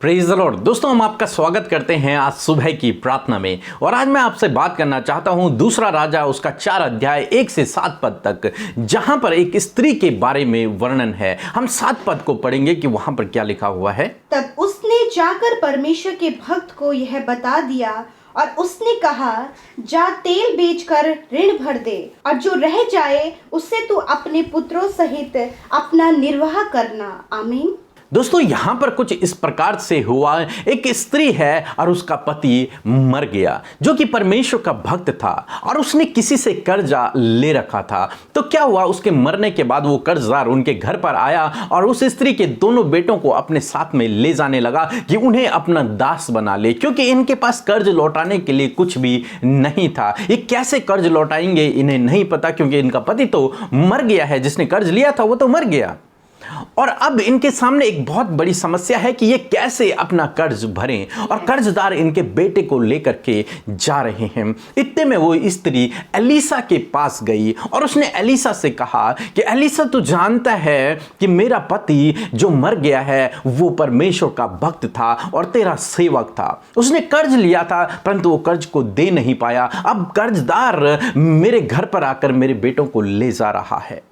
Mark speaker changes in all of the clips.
Speaker 1: Praise the Lord. दोस्तों, हम आपका स्वागत करते हैं आज सुबह की प्रार्थना में। और आज मैं आपसे बात करना चाहता हूं दूसरा राजा उसका 4 अध्याय 1 से 7 पद तक, जहां पर एक स्त्री के बारे में वर्णन है। हम 7 पद को पढ़ेंगे कि वहां पर क्या लिखा हुआ है।
Speaker 2: तब उसने जाकर परमेश्वर के भक्त को यह बता दिया और उसने कहा, जा तेल बेचकर ऋण भर दे और जो रह जाए उससे तू अपने पुत्रों सहित अपना निर्वाह करना। आमीन।
Speaker 1: दोस्तों, यहां पर कुछ इस प्रकार से हुआ। एक स्त्री है और उसका पति मर गया, जो कि परमेश्वर का भक्त था और उसने किसी से कर्जा ले रखा था। तो क्या हुआ, उसके मरने के बाद वो कर्जदार उनके घर पर आया और उस स्त्री के दोनों बेटों को अपने साथ में ले जाने लगा कि उन्हें अपना दास बना ले, क्योंकि इनके पास कर्ज लौटाने के लिए कुछ भी नहीं था। ये कैसे कर्ज लौटाएंगे इन्हें नहीं पता, क्योंकि इनका पति तो मर गया है। जिसने कर्ज लिया था वो तो मर गया और अब इनके सामने एक बहुत बड़ी समस्या है कि ये कैसे अपना कर्ज भरें। और कर्जदार इनके बेटे को लेकर के जा रहे हैं। इतने में वो स्त्री एलिसा के पास गई और उसने एलिसा से कहा कि एलिसा, तू जानता है कि मेरा पति जो मर गया है वो परमेश्वर का भक्त था और तेरा सेवक था। उसने कर्ज लिया था परंतु वो कर्ज को दे नहीं पाया। अब कर्जदार मेरे घर पर आकर मेरे बेटों को ले जा रहा है।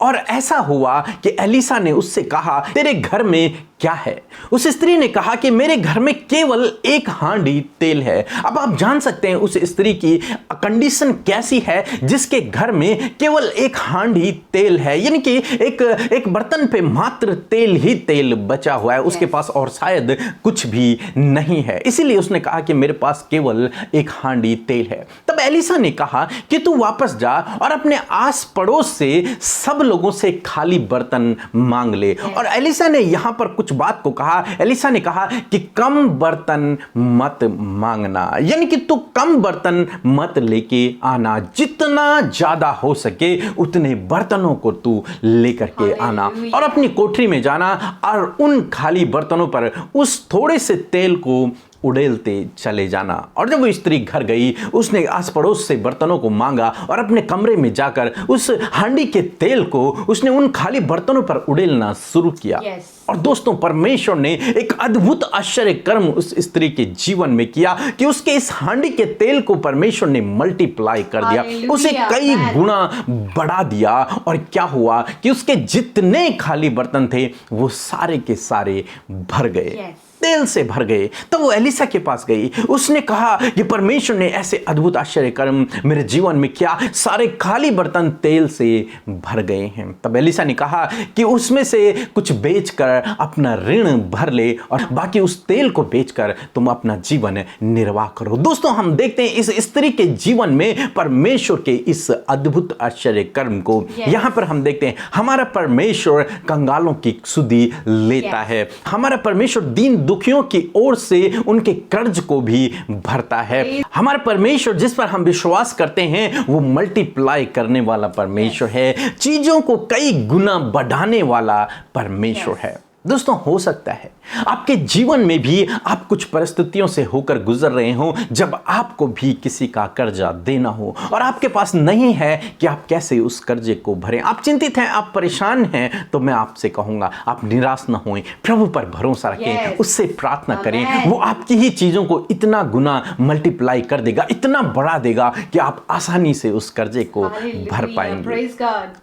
Speaker 1: और ऐसा हुआ कि एलिसा ने उससे कहा, तेरे घर में क्या है? उस स्त्री ने कहा कि मेरे घर में केवल 1 हांडी तेल है। अब आप जान सकते हैं उस स्त्री की कंडीशन कैसी है, जिसके घर में केवल 1 हांडी तेल है, यानी कि एक बर्तन पे मात्र तेल ही तेल बचा हुआ है। उसके पास और शायद कुछ भी नहीं है। इसीलिए उसने कहा कि मेरे पास केवल 1 हांडी तेल है। तब एलिसा ने कहा कि तू वापस जा और अपने आस पड़ोस से सब लोगों से खाली बर्तन मांग ले। और एलिसा ने यहां पर कुछ बात को कहा। एलिसा ने कहा कि कम बर्तन मत मांगना, यानी कि तू कम बर्तन मत लेके आना। जितना ज्यादा हो सके उतने बर्तनों को तू लेकर के आना और अपनी कोठरी में जाना और उन खाली बर्तनों पर उस थोड़े से तेल को उड़ेलते चले जाना। और जब वो स्त्री घर गई, उसने आस पड़ोस से बर्तनों को मांगा और अपने कमरे में जाकर उस हांडी के तेल को उसने उन खाली बर्तनों पर उड़ेलना शुरू किया। और दोस्तों, परमेश्वर ने एक अद्भुत आश्चर्य कर्म उस स्त्री के जीवन में किया कि उसके इस हांडी के तेल को परमेश्वर ने मल्टीप्लाई कर दिया, उसे कई गुना बढ़ा दिया। और क्या हुआ कि उसके जितने खाली बर्तन थे वो सारे के सारे भर गए, तेल से भर गए। तो वो एलिसा के पास गई। उसने कहा कि परमेश्वर ने ऐसे अद्भुत आश्चर्य कर्म मेरे जीवन में किया, सारे खाली बर्तन तेल से भर गए हैं। तब एलिसा ने कहा कि उसमें से कुछ बेचकर अपना ऋण भर ले और बाकी उस तेल को बेचकर तुम अपना जीवन निर्वाह करो। दोस्तों, हम देखते हैं इस स्त्री के जीवन में परमेश्वर के इस अद्भुत आश्चर्य कर्म को। यहां पर हम देखते हैं हमारा परमेश्वर कंगालों की सुधि लेता है। हमारा परमेश्वर दीन दुखियों की ओर से उनके कर्ज को भी भरता है। हमारा परमेश्वर जिस पर हम विश्वास करते हैं वो मल्टीप्लाई करने वाला परमेश्वर है, चीजों को कई गुना बढ़ाने वाला परमेश्वर है। दोस्तों, हो सकता है आपके जीवन में भी आप कुछ परिस्थितियों से होकर गुजर रहे हो जब आपको भी किसी का कर्जा देना हो और आपके पास नहीं है कि आप कैसे उस कर्जे को भरें। आप चिंतित हैं, आप परेशान हैं, तो मैं आपसे कहूंगा आप निराश न होएं, प्रभु पर भरोसा रखें, उससे प्रार्थना करें। वो आपकी ही चीजों को इतना गुना मल्टीप्लाई कर देगा, इतना बढ़ा देगा कि आप आसानी से उस कर्जे को भर पाएंगे।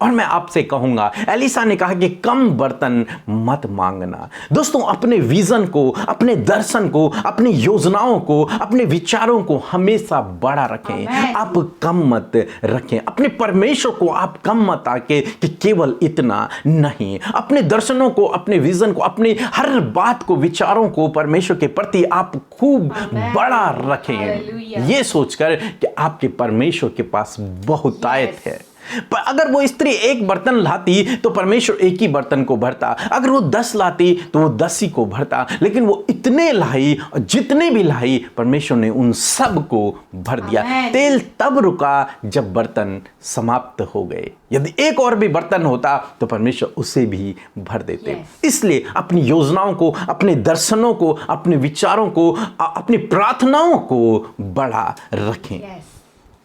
Speaker 1: और मैं आपसे कहूंगा, एलिसा ने कहा कि कम बर्तन मत मांगना। दोस्तों, अपने विजन को, अपने दर्शन को, अपनी योजनाओं को, अपने विचारों को हमेशा बड़ा रखें। आप कम मत रखें। अपने परमेश्वर को आप कम मत आके कि केवल इतना नहीं। अपने दर्शनों को, अपने विजन को, अपनी हर बात को, विचारों को परमेश्वर के प्रति आप खूब बड़ा रखें, ये सोचकर कि आपके परमेश्वर के पास बहुतायत है। पर अगर वो स्त्री 1 बर्तन लाती तो परमेश्वर 1 ही बर्तन को भरता। अगर वो 10 लाती तो वो 10 ही को भरता। लेकिन वो इतने लाई, जितने भी लाई, परमेश्वर ने उन सब को भर दिया। तेल तब रुका जब बर्तन समाप्त हो गए। यदि 1 और भी बर्तन होता तो परमेश्वर उसे भी भर देते। इसलिए अपनी योजनाओं को, अपने दर्शनों को, अपने विचारों को, अपनी प्रार्थनाओं को बड़ा रखें,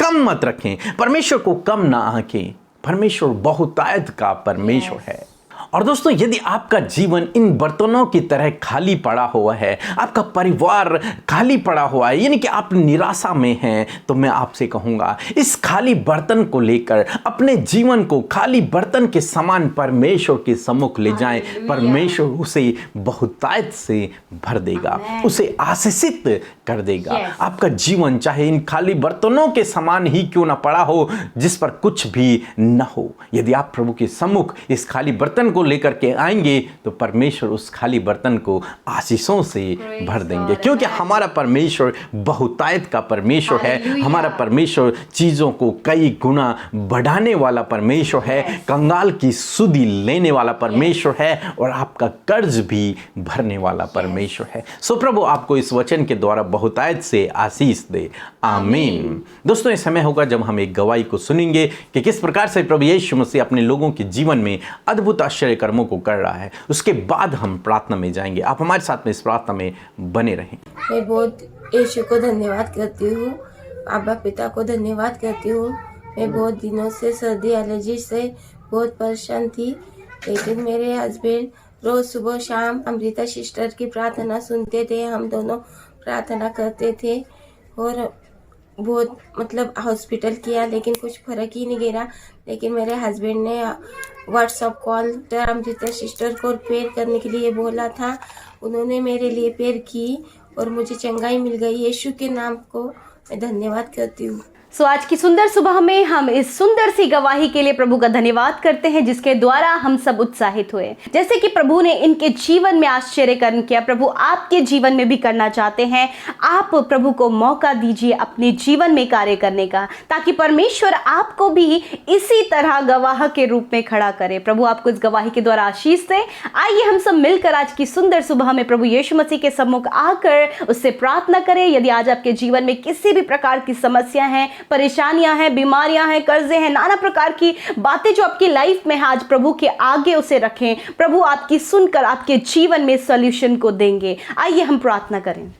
Speaker 1: कम मत रखें। परमेश्वर को कम ना आंकें। परमेश्वर बहुतायत का परमेश्वर है और दोस्तों, यदि आपका जीवन इन बर्तनों की तरह खाली पड़ा हुआ है, आपका परिवार खाली पड़ा हुआ है, यानी कि आप निराशा में हैं, तो मैं आपसे कहूंगा इस खाली बर्तन को लेकर अपने जीवन को खाली बर्तन के समान परमेश्वर के सम्मुख ले जाएं। परमेश्वर उसे बहुतायत से भर देगा, उसे आशीषित कर देगा। आपका जीवन चाहे इन खाली बर्तनों के समान ही क्यों ना पड़ा हो, जिस पर कुछ भी न हो, यदि आप प्रभु के सम्मुख इस खाली बर्तन को लेकर के आएंगे तो परमेश्वर उस खाली बर्तन को आशीषों से भर देंगे, क्योंकि हमारा परमेश्वर बहुतायत का परमेश्वर है। हमारा परमेश्वर चीजों को कई गुना बढ़ाने वाला परमेश्वर है, कंगाल की सुधि लेने वाला परमेश्वर है और आपका कर्ज भी भरने वाला परमेश्वर है। सो प्रभु आपको इस वचन के द्वारा बहुतायत से आशीष दे, आमीन। दोस्तों, इस समय होगा जब हम एक गवाही को सुनेंगे कि किस प्रकार से प्रभु यीशु मसीह अपने लोगों के जीवन में अद्भुत आश्चर्य कर्मों को कर रहा है। उसके बाद हम प्रार्थना में जाएंगे। आप हमारे साथ में इस प्रार्थना में बने रहें।
Speaker 3: मैं बहुत यीशु को धन्यवाद करती हूँ, अब्बा पिता को धन्यवाद करती हूँ। मैं बहुत दिनों से सर्दी एलर्जी से बहुत परेशान थी, लेकिन मेरे हस्बैंड रोज सुबह शाम अमृता सिस्टर की प्रार्थना सुनते थे। हम दोनों प्रार्थना करते थे और बहुत हॉस्पिटल किया, लेकिन कुछ फर्क ही नहीं गिरा। लेकिन मेरे हस्बैंड ने व्हाट्सएप कॉल पर अमृता सिस्टर को प्रेयर करने के लिए बोला था। उन्होंने मेरे लिए प्रेयर की और मुझे चंगाई मिल गई। यीशु के नाम को मैं धन्यवाद करती हूँ।
Speaker 4: सो आज की सुंदर सुबह में हम इस सुंदर सी गवाही के लिए प्रभु का धन्यवाद करते हैं, जिसके द्वारा हम सब उत्साहित हुए। जैसे कि प्रभु ने इनके जीवन में आश्चर्य कर्म किया, प्रभु आपके जीवन में भी करना चाहते हैं। आप प्रभु को मौका दीजिए अपने जीवन में कार्य करने का, ताकि परमेश्वर आपको भी इसी तरह गवाह के रूप में खड़ा करे। प्रभु आपको इस गवाही के द्वारा आशीष दे। आइए हम सब मिलकर आज की सुंदर सुबह में प्रभु यीशु मसीह के सम्मुख आकर उससे प्रार्थना करें। यदि आज आपके जीवन में किसी भी प्रकार की समस्या है, परेशानियां हैं, बीमारियां हैं, कर्जे हैं, नाना प्रकार की बातें जो आपकी लाइफ में है, आज प्रभु के आगे उसे रखें। प्रभु आपकी सुनकर आपके जीवन में सॉल्यूशन को देंगे। आइए हम प्रार्थना करें।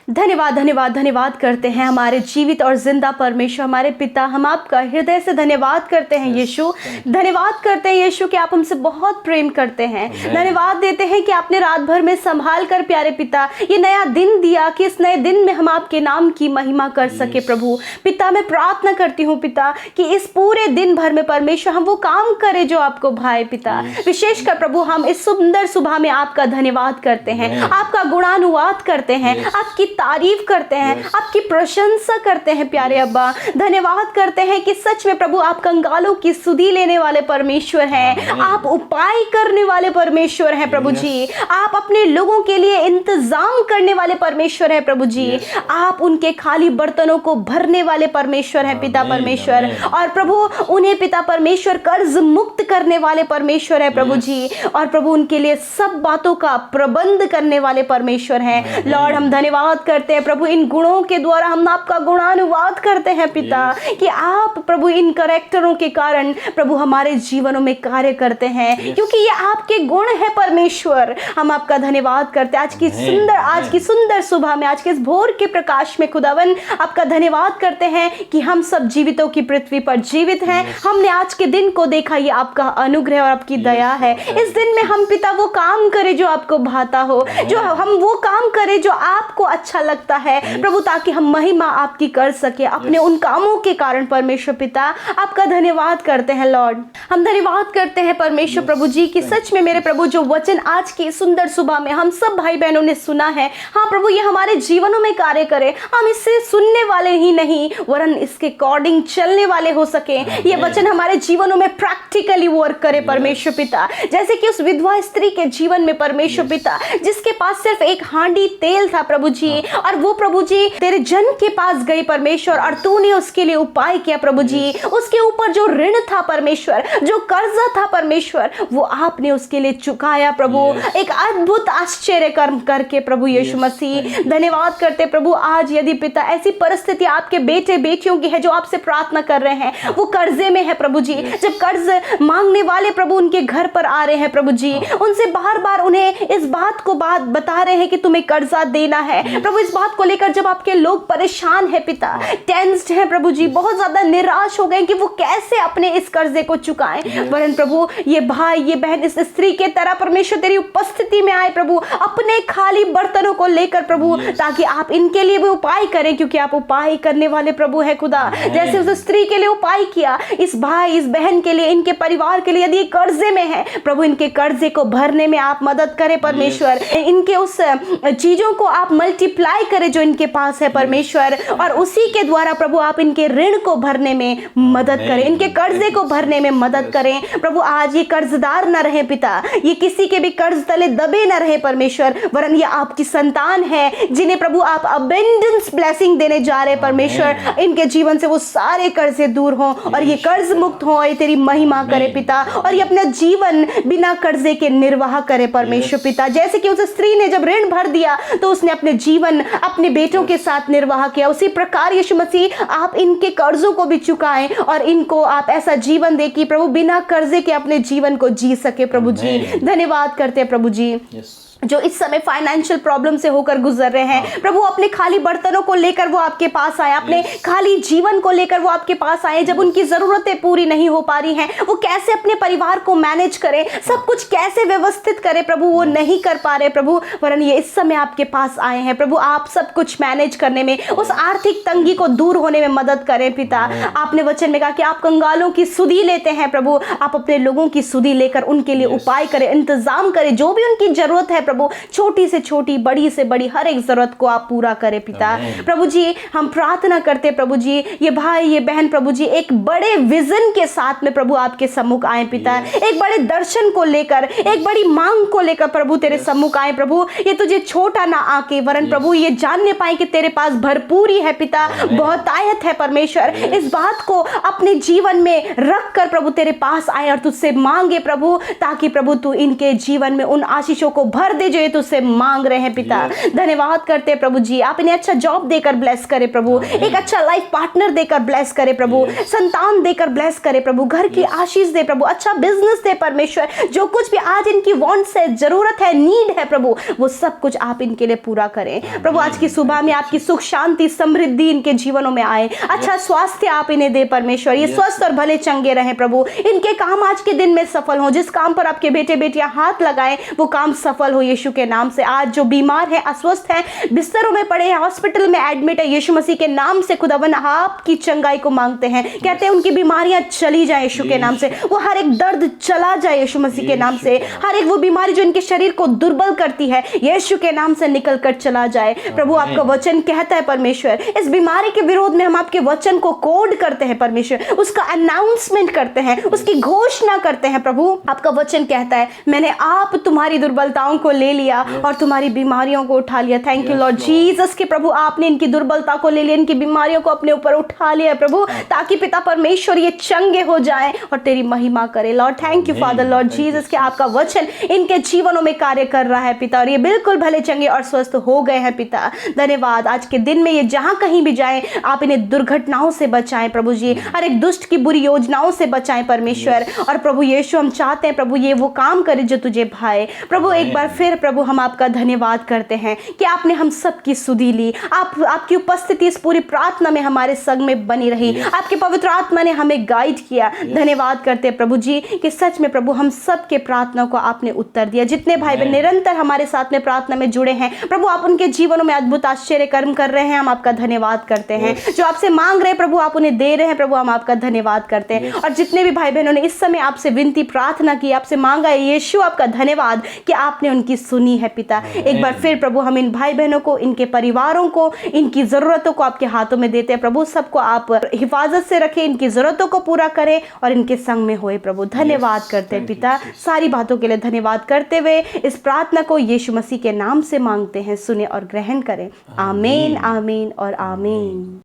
Speaker 4: धन्यवाद धन्यवाद धन्यवाद करते हैं हमारे जीवित और जिंदा परमेश्वर, हमारे पिता। हम आपका हृदय से धन्यवाद करते हैं यीशु। धन्यवाद करते हैं यीशु कि आप हमसे बहुत प्रेम करते हैं। धन्यवाद देते हैं कि आपने रात भर में संभाल कर प्यारे पिता ये नया दिन दिया, कि इस नए दिन में हम आपके नाम की महिमा कर सके। प्रभु पिता, मैं प्रार्थना करती हूँ पिता कि इस पूरे दिन भर में परमेश्वर हम वो काम करें जो आपको भाए पिता। विशेषकर प्रभु हम इस सुंदर सुबह में आपका धन्यवाद करते हैं, आपका गुणानुवाद करते हैं, आपकी तारीफ करते हैं, आपकी प्रशंसा करते हैं प्यारे अब्बा। धन्यवाद करते हैं कि सच में प्रभु आप कंगालों की सुधि लेने वाले परमेश्वर हैं, आप उपाय करने वाले परमेश्वर हैं प्रभु जी। आप अपने लोगों के लिए इंतजाम करने वाले परमेश्वर हैं प्रभु जी। आप उनके खाली बर्तनों को भरने वाले परमेश्वर हैं पिता परमेश्वर। और प्रभु उन्हें पिता परमेश्वर कर्ज मुक्त करने वाले परमेश्वर है प्रभु जी। और प्रभु उनके लिए सब बातों का प्रबंध करने वाले परमेश्वर हैं। लॉर्ड, हम धन्यवाद करते हैं प्रभु, इन गुणों के द्वारा हम आपका गुणानुवाद करते हैं पिता, कि आप प्रभु इन करैक्टरों के कारण प्रभु हमारे जीवनों में कार्य करते हैं, क्योंकि ये आपके गुण है परमेश्वर। हम आपका धन्यवाद करते हैं आज की सुंदर सुबह में, आज के इस भोर के प्रकाश में खुदावन आपका धन्यवाद करते हैं कि हम सब जीवितों की पृथ्वी पर जीवित हैं। हमने आज के दिन को देखा, ये आपका अनुग्रह और आपकी दया है। इस दिन में हम पिता वो काम करें जो आपको भाता हो, जो हम वो काम करें जो आपको अच्छा लगता है प्रभु, ताकि हम महिमा आपकी कर सके अपने उन कामों के कारण। परमेश्वर पिता आपका धन्यवाद करते हैं लॉर्ड। हम धन्यवाद करते हैं परमेश्वर प्रभु जी कि सच में मेरे प्रभु जो वचन आज की सुंदर सुबह में हम सब भाई बहनों ने सुना है, हाँ प्रभु ये हमारे जीवनों में कार्य करे। हम इससे सुनने वाले ही नहीं वरन इसके अकॉर्डिंग चलने वाले हो सके। ये वचन हमारे जीवनों में प्रैक्टिकली वर्क करे परमेश्वर पिता। जैसे कि उस विधवा स्त्री के जीवन में परमेश्वर पिता, जिसके पास सिर्फ एक हांडी तेल था प्रभु जी, और वो प्रभु जी तेरे जन के पास गई परमेश्वर, और तूने उसके लिए उपाय किया प्रभु जी। उसके ऊपर जो ऋण था परमेश्वर, जो कर्जा था परमेश्वर, वो आपने उसके लिए चुकाया प्रभु। एक अद्भुत आश्चर्य कर्म करके प्रभु यीशु मसीह धन्यवाद करते प्रभु। आज यदि पिता ऐसी परिस्थिति आपके बेटे बेटियों की है जो आपसे प्रार्थना कर रहे हैं, वो कर्जे में है प्रभु जी, जब कर्ज मांगने वाले प्रभु उनके घर पर आ रहे हैं प्रभु जी, उनसे बार बार उन्हें इस बात को बता रहे हैं कि तुम्हें कर्जा देना है प्रभु, प्रभु इस बात को लेकर जब आपके लोग परेशान है पिता, टेंस्ड है प्रभु जी, बहुत ज्यादा निराश हो गए कि वो कैसे अपने इस कर्जे को चुकाएं, वरन प्रभु ये भाई ये बहन इस स्त्री के तरह परमेश्वर तेरी उपस्थिति में आए प्रभु, अपने खाली बर्तनों को लेकर प्रभु, ताकि आप इनके लिए भी उपाय करें, क्योंकि आप उपाय करने वाले प्रभु है खुदा। जैसे उस स्त्री के लिए उपाय किया, इस भाई इस बहन के लिए, इनके परिवार के लिए, यदि कर्जे में है प्रभु, इनके कर्जे को भरने में आप मदद करें परमेश्वर, इनके उस चीजों को आप मल्टीप्लाई करें जो इनके पास है परमेश्वर, और उसी के द्वारा प्रभु आप इनके ऋण को भरने में मदद करें, इनके कर्जे को भरने में मदद करें प्रभु। आज ये कर्जदार न रहे पिता, ये किसी के भी कर्ज तले दबे न रहे परमेश्वर, वरन ये आपकी संतान है जिन्हें प्रभु आप अबेंडेंस ब्लेसिंग देने जा रहे परमेश्वर। इनके जीवन से वो सारे कर्जे दूर हों और ये कर्ज मुक्त हो, ये तेरी महिमा करे पिता, और ये अपना जीवन बिना कर्जे के निर्वाह करे परमेश्वर पिता। जैसे कि उस स्त्री ने जब ऋण भर दिया तो उसने अपने जीवन अपने बेटों के साथ निर्वाह किया, उसी प्रकार यीशु मसीह आप इनके कर्जों को भी चुकाएं और इनको आप ऐसा जीवन दे कि प्रभु बिना कर्जे के अपने जीवन को जी सके प्रभु जी। धन्यवाद करते हैं प्रभु जी जो इस समय फाइनेंशियल प्रॉब्लम से होकर गुजर रहे हैं प्रभु, अपने खाली बर्तनों को लेकर वो आपके पास आए, अपने खाली जीवन को लेकर वो आपके पास आए, जब उनकी जरूरतें पूरी नहीं हो पा रही हैं, वो कैसे अपने परिवार को मैनेज करें, सब कुछ कैसे व्यवस्थित करें प्रभु, वो नहीं कर पा रहे प्रभु, वरन ये इस समय आपके पास आए हैं प्रभु, आप सब कुछ मैनेज करने में, उस आर्थिक तंगी को दूर होने में मदद करें पिता। आपने वचन में कहा कि आप कंगालों की सुधि लेते हैं प्रभु, आप अपने लोगों की सुधि लेकर उनके लिए उपाय करें, इंतजाम करें, जो भी उनकी जरूरत है प्रभु, छोटी से छोटी बड़ी से बड़ी हर एक जरूरत को आप पूरा करें पिता। प्रभु जी हम प्रार्थना करते प्रभु जी, ये भाई ये बहन प्रभु जी एक बड़े विजन के साथ में प्रभु आपके सम्मुख आए पिता, एक बड़े दर्शन को लेकर, एक बड़ी मांग को लेकर प्रभु तेरे सम्मुख आए प्रभु, ये तुझे छोटा ना आके वरन प्रभु ये जानने पाए कि तेरे पास भरपूरी है पिता, बहुतायत है परमेश्वर, इस बात को अपने जीवन में रख कर प्रभु तेरे पास आए और तुझसे मांगे प्रभु, ताकि प्रभु तू इनके जीवन में उन आशीषों को भर दे जो ये तुझसे मांग रहे हैं पिता। धन्यवाद करते हैं प्रभु जी, आप इन्हें अच्छा जॉब देकर ब्लेस करें प्रभु, एक अच्छा लाइफ पार्टनर देकर ब्लेस करें प्रभु, संतान देकर ब्लेस करें प्रभु, घर की आशीष दे प्रभु, अच्छा बिजनेस दे परमेश्वर, जो कुछ भी आज इनकी वांट्स है, जरूरत है, नीड है प्रभु, वो सब कुछ आप इनके लिए पूरा करें प्रभु। आज की सुबह में आपकी सुख शांति समृद्धि इनके जीवनों में आए, अच्छा स्वास्थ्य आप इन्हें दे परमेश्वर, ये स्वस्थ और भले चंगे रहे प्रभु, इनके काम आज के दिन में सफल हो, जिस काम पर आपके बेटे बेटियां हाथ लगाएं वो काम सफल हो यीशु के नाम से। आज जो बीमार है, अस्वस्थ है, बिस्तरों में पड़े हैं, हॉस्पिटल में एडमिट है, यीशु मसीह के नाम से खुदावन आपकी चंगाई को मांगते हैं, कहते हैं उनकी बीमारियां चली जाए यीशु के नाम से, वो हर एक दर्द चला जाए यीशु मसीह के नाम से, हर एक वो बीमारी जो इनके शरीर को दुर्बल करती है यीशु के नाम से निकल कर चला जाए प्रभु। आपका वचन कहता है परमेश्वर, इस बीमारी के विरोध में हम आपके वचन को कोड करते हैं परमेश्वर, उसका अनाउंसमेंट करते हैं, उसकी घोषणा करते हैं प्रभु। आपका वचन कहता है मैंने आप तुम्हारी दुर्बलताओं को ले लिया और तुम्हारी बीमारियों को उठा लिया। थैंक यू लॉर्ड जीसस के प्रभु, आपने इनकी दुर्बलता को ले लिया, इनकी बीमारियों को अपने ऊपर उठा लिया प्रभु, ताकि पिता परमेश्वर ये चंगे हो जाएं और तेरी महिमा करे Lord. Thank you father Lord Jesus के आपका वचन इनके जीवनों में कार्य कर रहा है पिता, और ये बिल्कुल भले चंगे और स्वस्थ हो गए हैं पिता। धन्यवाद, आज के दिन में ये जहां कहीं भी जाएं आप इन्हें दुर्घटनाओं से बचाएं प्रभु जी, हर एक दुष्ट की बुरी योजनाओं से बचाएं परमेश्वर। और प्रभु यीशु हम चाहते हैं प्रभु ये वो काम करे जो तुझे भाए प्रभु। एक बार फिर प्रभु हम आपका धन्यवाद करते हैं कि आपने हम सब की सुधि ली, आपकी उपस्थिति इस पूरी प्रार्थना में हमारे संग में बनी रही, आपके पवित्र आत्मा ने हमें गाइड किया। धन्यवाद करते हैं प्रभु जी कि सच में प्रभु हम सब के प्रार्थना को आपने उत्तर दिया। जितने भाई बहन निरंतर हमारे साथ में प्रार्थना में जुड़े हैं प्रभु, आप उनके जीवनों में अद्भुत आश्चर्य कर्म कर रहे हैं, हम आपका धन्यवाद करते हैं। जो आपसे मांग रहे हैं प्रभु आप उन्हें दे रहे हैं प्रभु, हम आपका धन्यवाद करते हैं। और जितने भी भाई बहनों ने इस समय आपसे विनती प्रार्थना की, आपसे मांगा है, यीशु आपका धन्यवाद कि आपने उनकी सुनी है पिता। एक बार फिर प्रभु हम इन भाई बहनों को, इनके परिवारों को, इनकी जरूरतों को आपके हाथों में देते हैं प्रभु। सबको आप हिफाजत से रखें, इनकी जरूरतों को पूरा करें और इनके संग में होए प्रभु। धन्यवाद करते हैं पिता, सारी बातों के लिए धन्यवाद करते हुए इस प्रार्थना को यीशु मसीह के नाम से मांगते हैं, सुने और ग्रहण करें। आमीन आमीन और आमीन।